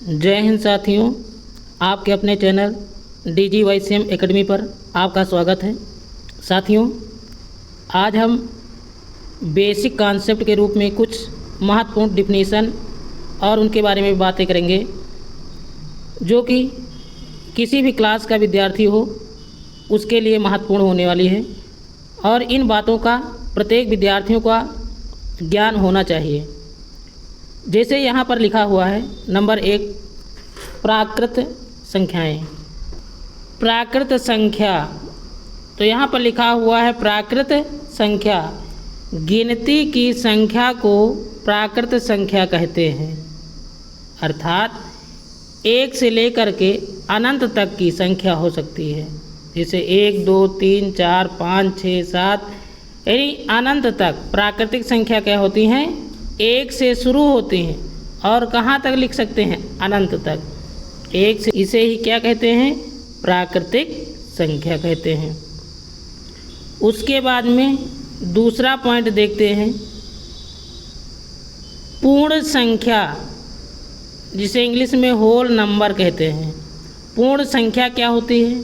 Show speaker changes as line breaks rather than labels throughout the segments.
जय हिंद साथियों, आपके अपने चैनल DGYCM एकेडमी पर आपका स्वागत है। साथियों, आज हम बेसिक कॉन्सेप्ट के रूप में कुछ महत्वपूर्ण डिफिनीशन और उनके बारे में बातें करेंगे, जो कि किसी भी क्लास का विद्यार्थी हो उसके लिए महत्वपूर्ण होने वाली है और इन बातों का प्रत्येक विद्यार्थियों का ज्ञान होना चाहिए। जैसे यहाँ पर लिखा हुआ है नंबर 1, प्राकृत संख्याएं। प्राकृत संख्या, तो यहाँ पर लिखा हुआ है प्राकृत संख्या, गिनती की संख्या को प्राकृत संख्या कहते हैं। अर्थात 1 से लेकर के अनंत तक की संख्या हो सकती है, जैसे 1, 2, 3, 4, 5, 6, 7, यानी अनंत तक प्राकृतिक संख्या क्या होती हैं? 1 से शुरू होती हैं और कहाँ तक लिख सकते हैं? अनंत तक। 1 से, इसे ही क्या कहते हैं? प्राकृतिक संख्या कहते हैं। उसके बाद में दूसरा पॉइंट देखते हैं, पूर्ण संख्या, जिसे इंग्लिश में होल नंबर कहते हैं। पूर्ण संख्या क्या होती है?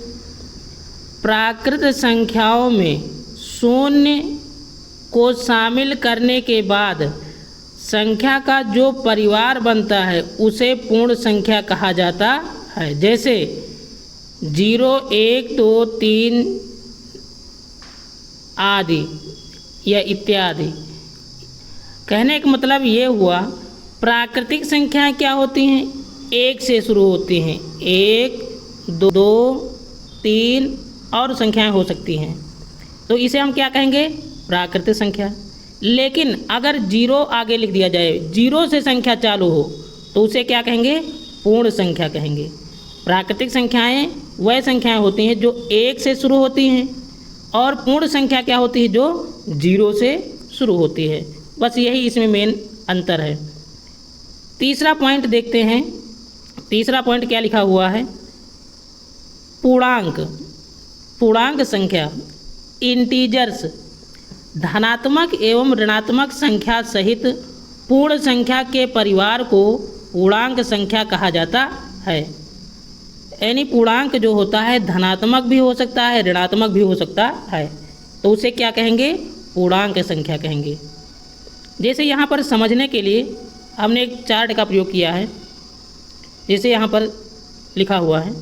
प्राकृत संख्याओं में शून्य को शामिल करने के बाद संख्या का जो परिवार बनता है उसे पूर्ण संख्या कहा जाता है। जैसे 0, 1, 2, 3 आदि या इत्यादि। कहने का मतलब ये हुआ, प्राकृतिक संख्याएं क्या होती हैं? 1 से शुरू होती हैं। 1, 2, 3 और संख्याएं हो सकती हैं, तो इसे हम क्या कहेंगे? प्राकृतिक संख्या। लेकिन अगर 0 आगे लिख दिया जाए, 0 से संख्या चालू हो, तो उसे क्या कहेंगे? पूर्ण संख्या कहेंगे। प्राकृतिक संख्याएं वह संख्याएं होती हैं जो 1 से शुरू होती हैं और पूर्ण संख्या क्या होती है? जो 0 से शुरू होती है। बस यही इसमें मेन अंतर है। तीसरा पॉइंट देखते हैं। तीसरा पॉइंट क्या लिखा हुआ है? पूर्णांक। पूर्णांक संख्या, इंटीजर्स, धनात्मक एवं ऋणात्मक संख्या सहित पूर्ण संख्या के परिवार को पूर्णांक संख्या कहा जाता है। यानी पूर्णांक जो होता है धनात्मक भी हो सकता है, ऋणात्मक भी हो सकता है, तो उसे क्या कहेंगे? पूर्णांक संख्या कहेंगे। जैसे यहाँ पर समझने के लिए हमने एक चार्ट का प्रयोग किया है, जैसे यहाँ पर लिखा हुआ है।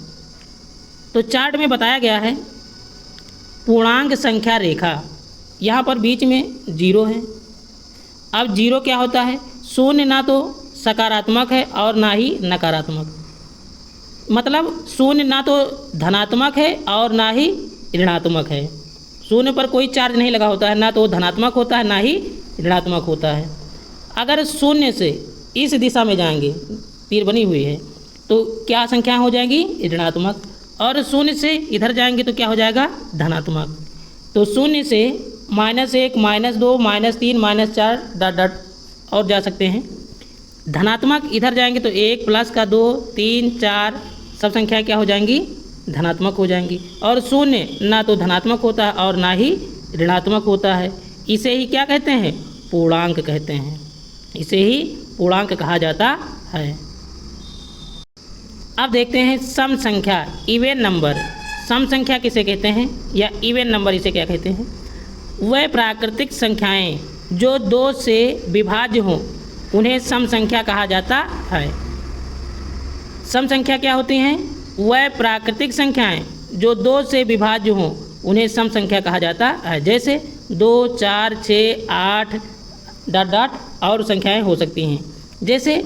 तो चार्ट में बताया गया है पूर्णांक संख्या रेखा, यहाँ पर बीच में 0 है। अब 0 क्या होता है? शून्य ना तो सकारात्मक है और ना ही नकारात्मक, मतलब शून्य ना तो धनात्मक है और ना ही ऋणात्मक है। शून्य पर कोई चार्ज नहीं लगा होता है, ना तो धनात्मक होता है ना ही ऋणात्मक होता है। अगर शून्य से इस दिशा में जाएंगे, तीर बनी हुई है, तो क्या संख्या हो जाएगी? ऋणात्मक। और शून्य से इधर जाएंगे तो क्या हो जाएगा? धनात्मक। तो शून्य से -1, -2, -3, -4 डॉट डॉट और जा सकते हैं। धनात्मक इधर जाएंगे तो 1 प्लस का 2, 3, 4 सब संख्या क्या हो जाएंगी? धनात्मक हो जाएंगी। और शून्य ना तो धनात्मक होता है और ना ही ऋणात्मक होता है। इसे ही क्या कहते हैं? पूर्णांक कहते हैं। इसे ही पूर्णांक कहा जाता है। अब देखते हैं सम संख्या, इवन नंबर। सम संख्या किसे कहते हैं या इवन नंबर इसे क्या कहते हैं? वह प्राकृतिक संख्याएं जो 2 से विभाज्य हों उन्हें सम संख्या कहा जाता है। सम संख्या क्या होती हैं? वह प्राकृतिक संख्याएं जो 2 से विभाज्य हों उन्हें सम संख्या कहा जाता है। जैसे 2, 4, 6, 8 डॉट डॉट और संख्याएं हो सकती हैं। जैसे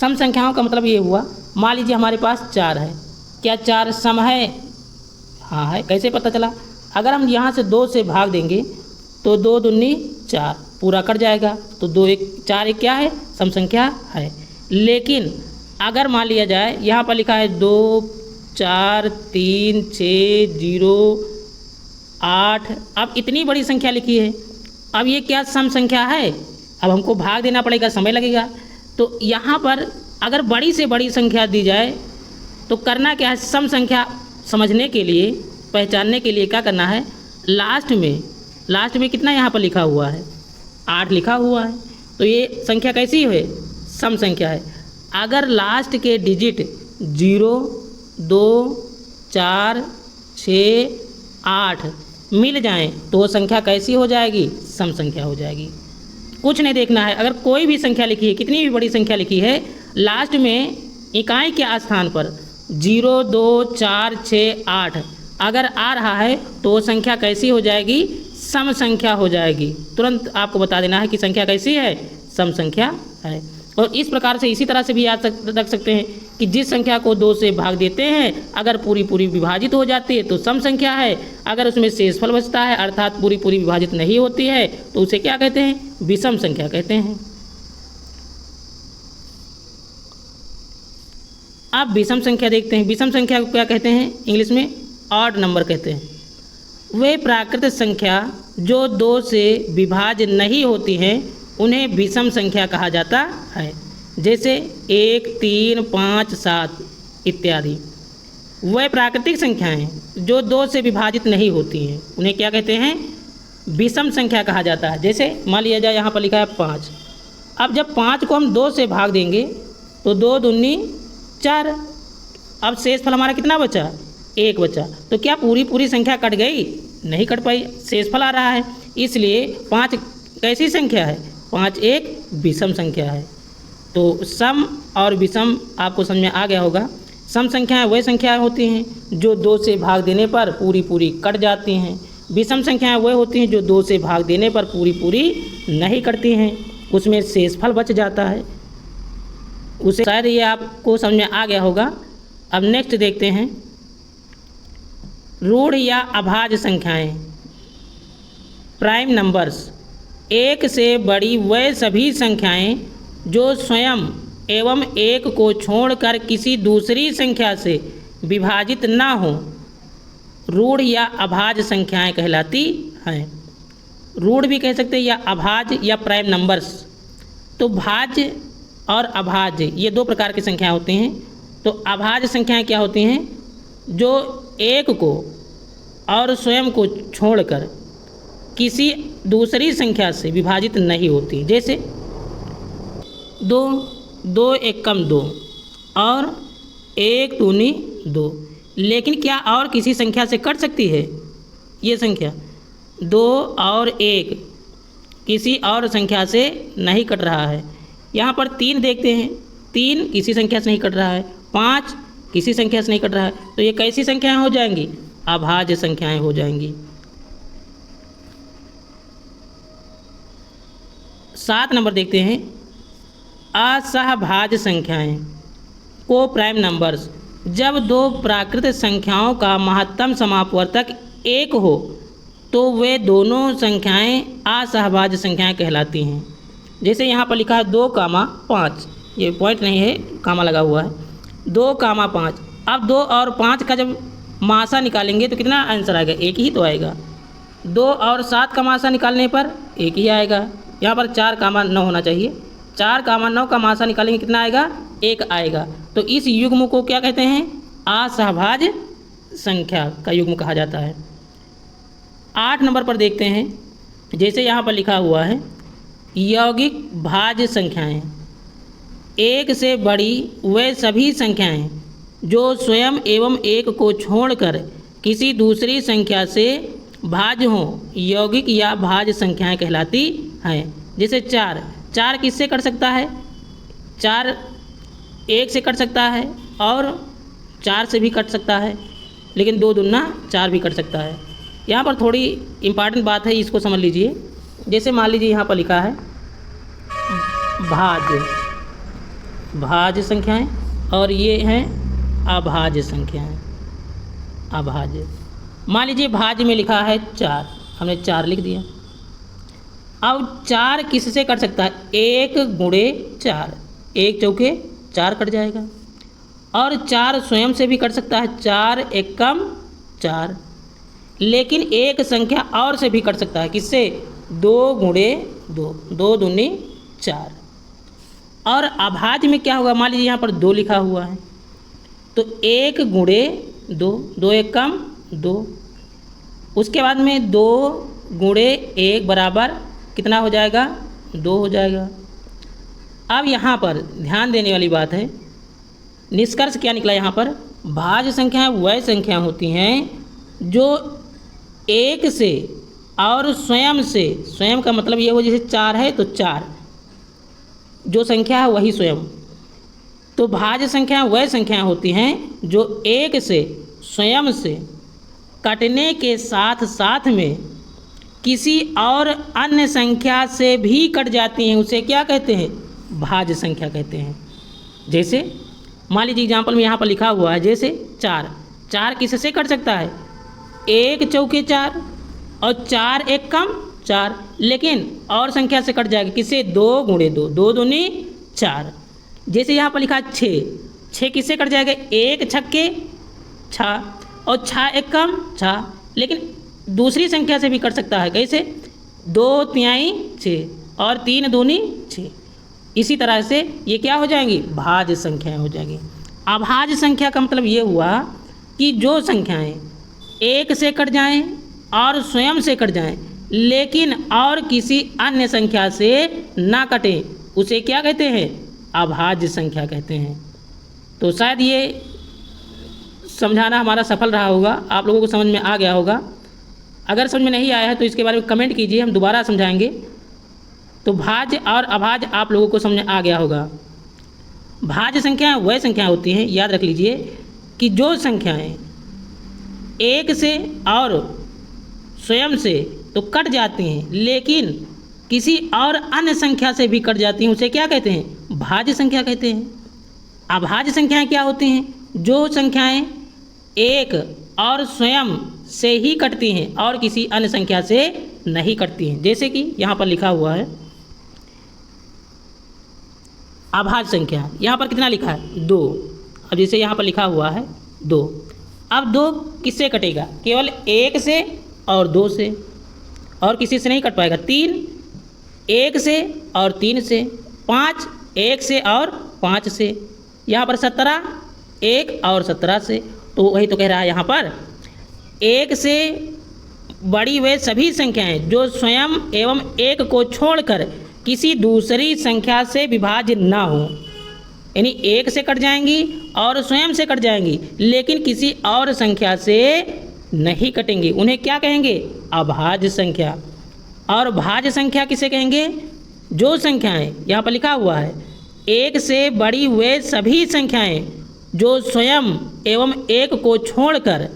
सम संख्याओं का मतलब ये हुआ, मान लीजिए हमारे पास 4 है। क्या 4 सम है? हाँ है। कैसे पता चला? अगर हम यहाँ से 2 से भाग देंगे तो 2 दूनी 4 पूरा कट जाएगा, तो 2 1 4 1 क्या है? सम संख्या है। लेकिन अगर मान लिया जाए यहाँ पर लिखा है 2, 4, 3, 6, 0, 8, अब इतनी बड़ी संख्या लिखी है, अब ये क्या सम संख्या है? अब हमको भाग देना पड़ेगा, समय लगेगा। तो यहाँ पर अगर बड़ी से बड़ी संख्या दी जाए तो करना क्या है? सम संख्या समझने के लिए, पहचानने के लिए क्या करना है? लास्ट में कितना यहाँ पर लिखा हुआ है? 8 लिखा हुआ है, तो ये संख्या कैसी है? सम संख्या है। अगर लास्ट के डिजिट 0, 2, 4, 6, 8 मिल जाएं तो वो संख्या कैसी हो जाएगी? सम संख्या हो जाएगी। कुछ नहीं देखना है, अगर कोई भी संख्या लिखी है, कितनी भी बड़ी संख्या लिखी है, लास्ट में इकाई के स्थान पर 0, 2, 4, 6, 8 अगर आ रहा है तो वो संख्या कैसी हो जाएगी? सम संख्या हो जाएगी। तुरंत आपको बता देना है कि संख्या कैसी है? सम संख्या है। और इस प्रकार से इसी तरह से भी याद रख सकते हैं कि जिस संख्या को 2 से भाग देते हैं अगर पूरी पूरी विभाजित हो जाती है तो सम संख्या है, अगर उसमें शेषफल बचता है अर्थात पूरी पूरी विभाजित नहीं होती है तो उसे क्या कहते हैं? विषम संख्या कहते हैं। अब विषम संख्या देखते हैं। विषम संख्या को क्या कहते हैं? इंग्लिश में ऑड नंबर कहते हैं। वे प्राकृत संख्या जो 2 से विभाज्य नहीं होती हैं उन्हें विषम संख्या कहा जाता है, जैसे 1, 3, 5, 7 इत्यादि। वह प्राकृतिक संख्याएं जो 2 से विभाजित नहीं होती हैं उन्हें क्या कहते हैं? विषम संख्या कहा जाता है। जैसे मान लिया जाए यहाँ पर लिखा है 5। अब जब 5 को हम 2 से भाग देंगे तो 2 दूनी 4। अब शेषफल हमारा कितना बचा? 1 बचा। तो क्या पूरी पूरी संख्या कट गई? नहीं कट पाई, शेषफल आ रहा है। इसलिए 5 कैसी संख्या है? 5 एक विषम संख्या है। तो सम और विषम आपको समझ में आ गया होगा। सम संख्याएं वह संख्याएं होती हैं जो 2 से भाग देने पर पूरी पूरी कट जाती हैं। विषम संख्याएं वह होती हैं जो 2 से भाग देने पर पूरी पूरी नहीं कटती हैं, उसमें शेषफल बच जाता है। उसे शायद ये आपको समझ में आ गया होगा। अब नेक्स्ट देखते हैं रूढ़ या अभाज्य संख्याएं। प्राइम नंबर्स 1 से बड़ी वह सभी संख्याएं जो स्वयं एवं 1 को छोड़कर किसी दूसरी संख्या से विभाजित ना हो रूढ़ या अभाज्य संख्याएं कहलाती हैं। रूढ़ भी कह सकते हैं या अभाज्य या प्राइम नंबर्स। तो भाज्य और अभाज्य ये 2 प्रकार की संख्याएं होती हैं। तो अभाज्य संख्याएं क्या होती हैं? जो 1 को और स्वयं को छोड़कर किसी दूसरी संख्या से विभाजित नहीं होती। जैसे 2, 2 एकम 2 और 1 दूनी 2। लेकिन क्या और किसी संख्या से कट सकती है? ये संख्या 2 और 1 किसी और संख्या से नहीं कट रहा है। यहाँ पर 3 देखते हैं, 3 किसी संख्या से नहीं कट रहा है, 5 किसी संख्या से नहीं कट रहा है। तो ये कैसी संख्याएं हो जाएंगी? अभाज्य संख्याएं हो जाएंगी। 7 नंबर देखते हैं असहभाज्य संख्याएं को प्राइम नंबर्स। जब 2 प्राकृत संख्याओं का महत्तम समापवर्तक 1 हो तो वे दोनों संख्याएं असहभाज्य संख्याएं कहलाती हैं। जैसे यहाँ पर लिखा है 2, 5, ये पॉइंट नहीं है, कामा लगा हुआ है। 2, 5। अब 2 और 5 का जब मासा निकालेंगे तो कितना आंसर आएगा? 1 ही तो आएगा। 2 और 7 का मासा निकालने पर 1 ही आएगा। यहाँ पर 4, 9 होना चाहिए। 4, 9 का मासा निकालेंगे कितना आएगा? 1 आएगा। तो इस युग्म को क्या कहते हैं? असहभाज्य संख्या का युग्म कहा जाता है। 8 नंबर पर देखते हैं, जैसे यहाँ पर लिखा हुआ है यौगिक भाज्य संख्याएं। 1 से बड़ी वे सभी संख्याएं जो स्वयं एवं 1 को छोड़कर किसी दूसरी संख्या से भाज्य हों यौगिक या भाज्य संख्याएं कहलाती हैं। जैसे 4 किससे कट सकता है? 4 1 से कट सकता है और 4 से भी कट सकता है, लेकिन 2 दूना 4 भी कट सकता है। यहाँ पर थोड़ी इम्पॉर्टेंट बात है, इसको समझ लीजिए। जैसे मान लीजिए यहाँ पर लिखा है भाज्य संख्याएं और ये हैं अभाज्य संख्याएं। अभाज्य मान लीजिए भाज्य में लिखा है 4, हमने 4 लिख दिया। अब 4 किससे कट सकता है? 1 गुणे 4, 1 चौके 4 कट जाएगा। और 4 स्वयं से भी कट सकता है, 4 एकम 4। लेकिन एक संख्या और से भी कट सकता है, किससे? 2 गुणे 2, 2 दूनी 4। और अभाज्य में क्या होगा? मान लीजिए यहाँ पर 2 लिखा हुआ है तो 1 गुणे 2, 2 एकम 2। उसके बाद में 2 गुणे 1 बराबर कितना हो जाएगा? 2 हो जाएगा। अब यहाँ पर ध्यान देने वाली बात है, निष्कर्ष क्या निकला यहाँ पर, भाज्य संख्याएं वह संख्या होती हैं जो एक से और स्वयं से, स्वयं का मतलब ये हो जैसे 4 है तो 4 जो संख्या है वही स्वयं, तो भाज्य संख्या वह संख्याएं होती हैं जो एक से स्वयं से कटने के साथ साथ में किसी और अन्य संख्या से भी कट जाती हैं, उसे क्या कहते हैं, भाज्य संख्या कहते हैं। जैसे मान लीजिए एग्जाम्पल में यहाँ पर लिखा हुआ है, जैसे 4 किससे कट सकता है, 1 चौके 4 और 4 एक कम 4, लेकिन और संख्या से कट जाएगा, किससे, 2 गुणे 2, 2 दूनी 4। जैसे यहाँ पर लिखा है 6 किससे कट जाएगा, 1 छक्के 6 और 6 एक कम 6, लेकिन दूसरी संख्या से भी कट सकता है, कैसे, 2 तिहाई 6 और 3 दूनी 6। इसी तरह से ये क्या हो जाएंगी, भाज्य संख्याएं हो जाएंगी। अभाज्य संख्या का मतलब ये हुआ कि जो संख्याएं एक से कट जाएं और स्वयं से कट जाएं लेकिन और किसी अन्य संख्या से ना कटे, उसे क्या कहते हैं, अभाज्य संख्या कहते हैं। तो शायद ये समझाना हमारा सफल रहा होगा, आप लोगों को समझ में आ गया होगा। अगर समझ में नहीं आया है तो इसके बारे में कमेंट कीजिए, हम दोबारा समझाएंगे। तो भाज्य और अभाज्य आप लोगों को समझ में आ गया होगा। भाज्य संख्याएं वह संख्याएं होती हैं, याद रख लीजिए, कि जो संख्याएं एक से और स्वयं से तो कट जाती हैं लेकिन किसी और अन्य संख्या से भी कट जाती हैं, उसे क्या कहते हैं, भाज्य संख्या कहते हैं। अभाज्य संख्याएं क्या होती हैं, जो संख्याएं एक और स्वयं से ही कटती हैं और किसी अन्य संख्या से नहीं कटती हैं। जैसे कि यहाँ पर लिखा हुआ है अभाज्य संख्या, यहाँ पर कितना लिखा है, 2। अब जैसे यहाँ पर लिखा हुआ है 2, अब 2 किससे कटेगा, केवल 1 से और 2 से, और किसी से नहीं कट पाएगा। 3 1 से और 3 से, 5 1 से और 5 से, यहाँ पर 17 1 और 17 से। तो वही तो कह रहा है यहाँ पर, एक से बड़ी वे सभी संख्याएं जो स्वयं एवं एक को छोड़कर किसी दूसरी संख्या से विभाज्य ना हो, यानी एक से कट जाएंगी और स्वयं से कट जाएंगी लेकिन किसी और संख्या से नहीं कटेंगी, उन्हें क्या कहेंगे, अभाज्य संख्या। और भाज्य संख्या किसे कहेंगे, जो संख्याएं यहाँ पर लिखा हुआ है, एक से बड़ी वे सभी संख्याएं जो स्वयं एवं एक को छोड़कर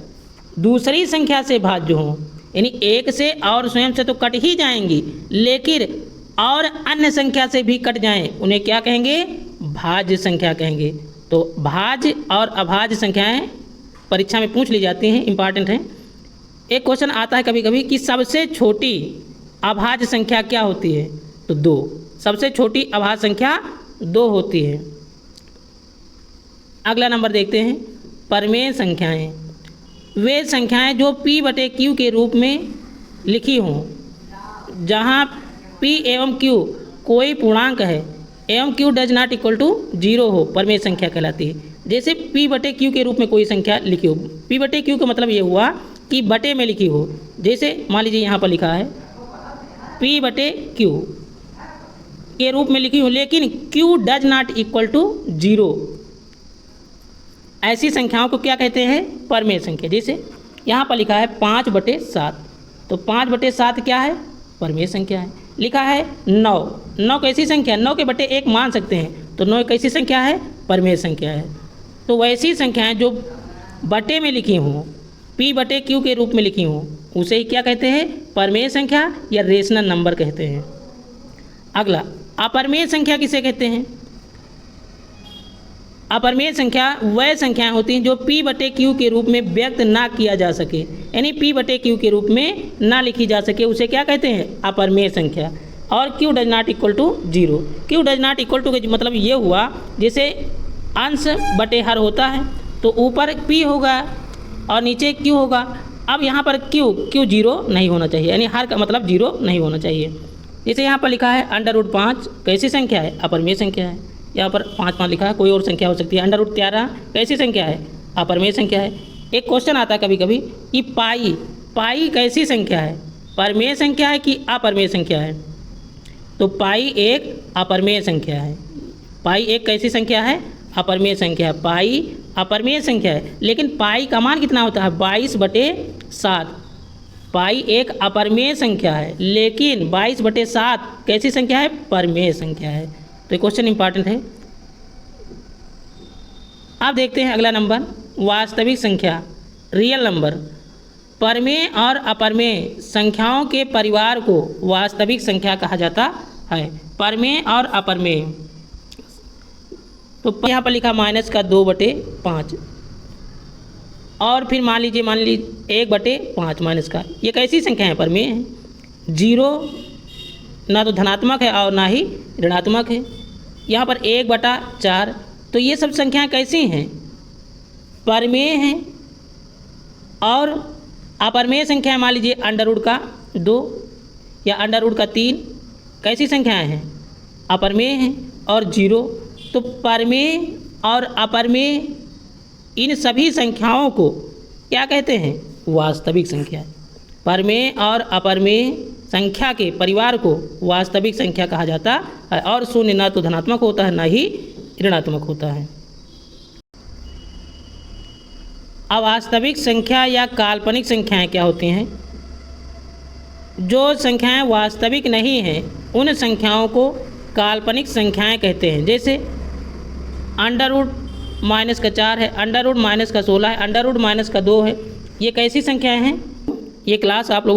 दूसरी संख्या से भाज्य हों, यानी एक से और स्वयं से तो कट ही जाएंगी लेकिन और अन्य संख्या से भी कट जाएं, उन्हें क्या कहेंगे, भाज्य संख्या कहेंगे। तो भाज्य और अभाज्य संख्याएं परीक्षा में पूछ ली जाती हैं, इंपॉर्टेंट हैं। एक क्वेश्चन आता है कभी कभी कि सबसे छोटी अभाज्य संख्या क्या होती है, तो 2, सबसे छोटी अभाज्य संख्या 2 होती है। अगला नंबर देखते हैं, परमेय संख्याएं वे संख्याएं जो P/Q के रूप में लिखी हों, जहां P एवं Q कोई पूर्णांक है एवं Q does not equal to 0 हो, परमेय संख्या कहलाती है। जैसे P/Q के रूप में कोई संख्या लिखी हो, P/Q का मतलब ये हुआ कि बटे में लिखी हो। जैसे मान लीजिए यहाँ पर लिखा है P/Q के रूप में लिखी हो लेकिन Q does not equal to 0, ऐसी संख्याओं को क्या कहते हैं, परमेय संख्या। जैसे यहाँ पर लिखा है 5/7, तो 5/7 क्या है, परमेय संख्या है। लिखा है 9 कैसी संख्या, 9 के बटे 1 मान सकते हैं, तो 9 कैसी संख्या है, परमेय संख्या है। तो वैसी संख्याएं जो बटे में लिखी हों, P/Q के रूप में लिखी हों, उसे ही क्या कहते हैं, परमेय संख्या या रेशनल नंबर कहते हैं। अगला अपरमेय संख्या किसे कहते हैं, अपरमेय संख्या वह संख्याएं होती हैं जो P/Q के रूप में व्यक्त ना किया जा सके, यानी P/Q के रूप में ना लिखी जा सके, उसे क्या कहते हैं, अपरमेय संख्या। और Q does not equal to 0, Q does not equal to का मतलब ये हुआ, जैसे अंश बटे हर होता है तो ऊपर P होगा और नीचे Q होगा। अब यहाँ पर Q 0 नहीं होना चाहिए, यानी हर का मतलब 0 नहीं होना चाहिए। जैसे यहाँ पर लिखा है √5 कैसी संख्या है, अपरमेय संख्या है। यहाँ पर 5 लिखा है, कोई और संख्या हो सकती है। √13 कैसी संख्या है, अपरमेय संख्या है। एक क्वेश्चन आता है कभी कभी कि पाई कैसी संख्या है, परमेय संख्या है कि अपरमेय संख्या है, तो पाई एक अपरमेय संख्या है। पाई एक कैसी संख्या है? अपरिमेय संख्या है। पाई अपरिमेय संख्या है, लेकिन पाई का मान कितना होता है? 22/7। पाई एक अपरिमेय संख्या है, लेकिन 22/7 कैसी संख्या है? परिमेय संख्या है। तो ये क्वेश्चन इंपॉर्टेंट है। अब देखते हैं अगला नंबर, वास्तविक संख्या, रियल नंबर। परिमेय और अपरिमेय संख्याओं के परिवार को वास्तविक संख्या कहा जाता है। परिमेय और अपरिमेय, तो यहाँ पर लिखा -2/5, और फिर मान लीजिए 1/5 माइनस का, ये कैसी संख्या है? परिमेय है। 0 ना तो धनात्मक है और ना ही ऋणात्मक है। यहाँ पर 1/4, तो ये सब संख्याएं कैसी हैं? परिमेय हैं। और अपरिमेय संख्या मान लीजिए √2 या √3, कैसी संख्याएं हैं? अपरिमेय हैं। और 0, तो परिमेय और अपरिमेय इन सभी संख्याओं को क्या कहते हैं? वास्तविक संख्या। परिमेय और अपरिमेय संख्या के परिवार को वास्तविक संख्या कहा जाता है। और शून्य ना तो धनात्मक होता है ना ही ऋणात्मक होता है। अवास्तविक संख्या या काल्पनिक संख्याएं क्या होती हैं? जो संख्याएं वास्तविक नहीं हैं उन संख्याओं को काल्पनिक संख्याएं कहते हैं। जैसे √-4 है, √-16 है, √-2 है, ये कैसी संख्याएं हैं? ये क्लास आप लोग